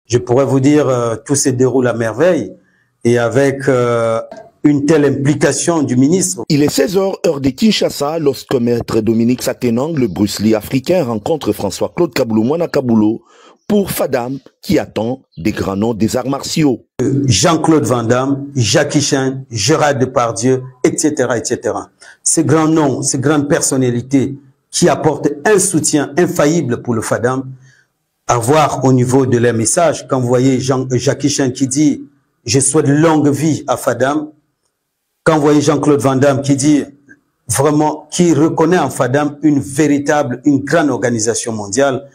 je pourrais vous dire, tout se déroule à merveille et avec une telle implication du ministre. Il est 16h, heure de Kinshasa, lorsque maître Dominique Satenang, le Bruce Lee africain, rencontre François-Claude Kaboulou Mwana Kaboulou pour Fadam, qui attend des grands noms des arts martiaux. Jean-Claude Van Damme, Jackie Chan, Gérard Depardieu, etc., etc. Ces grands noms, ces grandes personnalités qui apportent un soutien infaillible pour le Fadam, à voir au niveau de leur message. Quand vous voyez Jackie Chan qui dit « Je souhaite longue vie à Fadam », quand vous voyez Jean-Claude Van Damme qui dit vraiment, qui reconnaît en Fadam une grande organisation mondiale,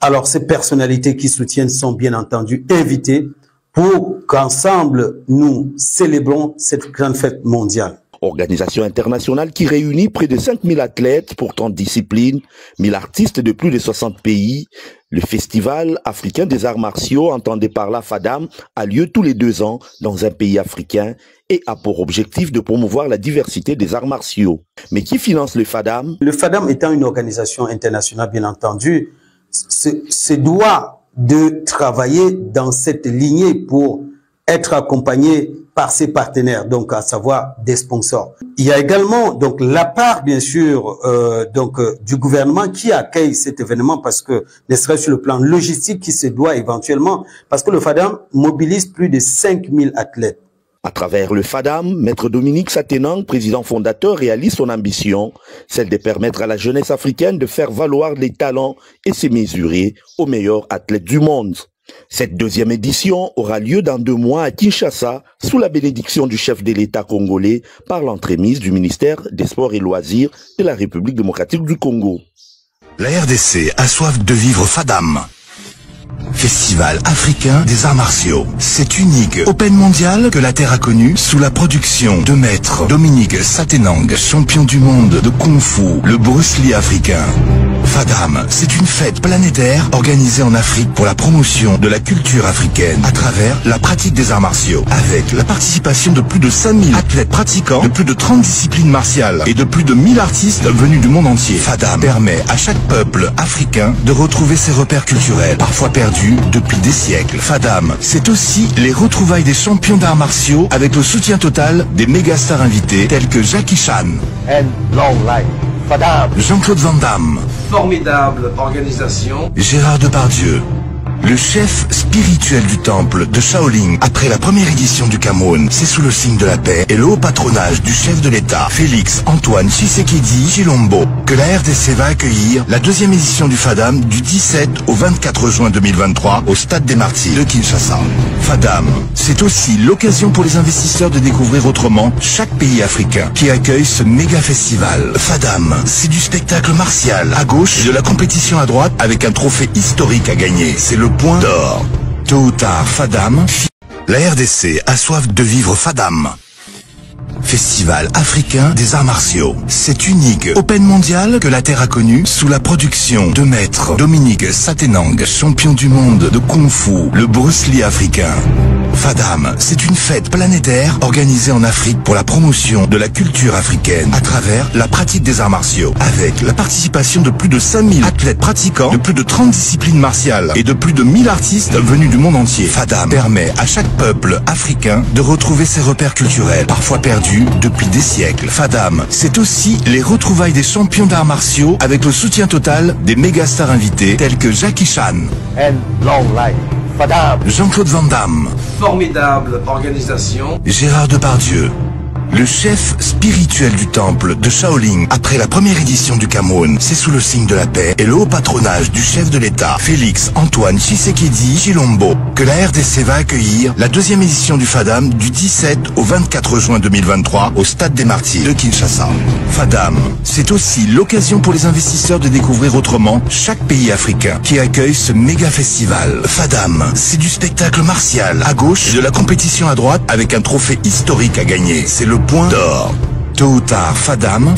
alors ces personnalités qui soutiennent sont bien entendu invitées pour qu'ensemble nous célébrons cette grande fête mondiale. Organisation internationale qui réunit près de 5000 athlètes pour 30 disciplines, 1000 artistes de plus de 60 pays. Le Festival africain des arts martiaux, entendé par la Fadam, a lieu tous les 2 ans dans un pays africain et a pour objectif de promouvoir la diversité des arts martiaux. Mais qui finance le Fadam? Le Fadam étant une organisation internationale, bien entendu, se doit de travailler dans cette lignée pour être accompagné par ses partenaires, donc à savoir des sponsors. Il y a également donc la part bien sûr du gouvernement qui accueille cet événement parce que ne serait-ce sur le plan logistique qui se doit éventuellement parce que le Fadam mobilise plus de 5000 athlètes. À travers le Fadam, maître Dominique Satenang, président fondateur, réalise son ambition, celle de permettre à la jeunesse africaine de faire valoir les talents et se mesurer aux meilleurs athlètes du monde. Cette 2e édition aura lieu dans 2 mois à Kinshasa, sous la bénédiction du chef de l'État congolais par l'entremise du ministère des Sports et Loisirs de la République démocratique du Congo. La RDC a soif de vivre Fadam. Festival africain des arts martiaux. C'est unique Open mondial que la Terre a connu sous la production de maître Dominique Satenang, champion du monde de Kung Fu, le Bruce Lee africain. Fadam, c'est une fête planétaire organisée en Afrique pour la promotion de la culture africaine à travers la pratique des arts martiaux, avec la participation de plus de 5000 athlètes pratiquants de plus de 30 disciplines martiales et de plus de 1000 artistes venus du monde entier. Fadam permet à chaque peuple africain de retrouver ses repères culturels, parfois perdus depuis des siècles. Fadam, c'est aussi les retrouvailles des champions d'arts martiaux avec le soutien total des mégastars invités tels que Jackie Chan. And long life. Fadam. Jean-Claude Van Damme. Formidable organisation. Gérard Depardieu. Le chef spirituel du temple de Shaolin, après la première édition du Cameroun, c'est sous le signe de la paix et le haut patronage du chef de l'État, Félix Antoine Tshisekedi Tshilombo, que la RDC va accueillir la 2e édition du Fadam du 17 au 24 juin 2023 au Stade des Martyrs de Kinshasa. Fadam, c'est aussi l'occasion pour les investisseurs de découvrir autrement chaque pays africain qui accueille ce méga festival. Fadam, c'est du spectacle martial à gauche et de la compétition à droite avec un trophée historique à gagner. C'est le point d'or. Tôt ou tard, Fadam, la RDC a soif de vivre Fadam. Festival africain des arts martiaux. C'est unique Open mondial que la Terre a connu sous la production de maître Dominique Satenang, champion du monde de Kung Fu, le Bruce Lee africain. Fadam, c'est une fête planétaire organisée en Afrique pour la promotion de la culture africaine à travers la pratique des arts martiaux, avec la participation de plus de 5000 athlètes pratiquants de plus de 30 disciplines martiales et de plus de 1000 artistes venus du monde entier. Fadam permet à chaque peuple africain de retrouver ses repères culturels, parfois perdus depuis des siècles. Fadam, c'est aussi les retrouvailles des champions d'arts martiaux avec le soutien total des mégastars invités tels que Jackie Chan. And long life. Fadam. Jean-Claude Van Damme. Formidable organisation. Gérard Depardieu. Le chef spirituel du temple de Shaolin, après la première édition du Cameroun, c'est sous le signe de la paix et le haut patronage du chef de l'État, Félix Antoine Tshisekedi Tshilombo, que la RDC va accueillir la 2e édition du Fadam du 17 au 24 juin 2023 au Stade des Martyrs de Kinshasa. Fadam, c'est aussi l'occasion pour les investisseurs de découvrir autrement chaque pays africain qui accueille ce méga festival. Fadam, c'est du spectacle martial à gauche et de la compétition à droite avec un trophée historique à gagner. C'est le point d'or. Tôt ou tard, Fadam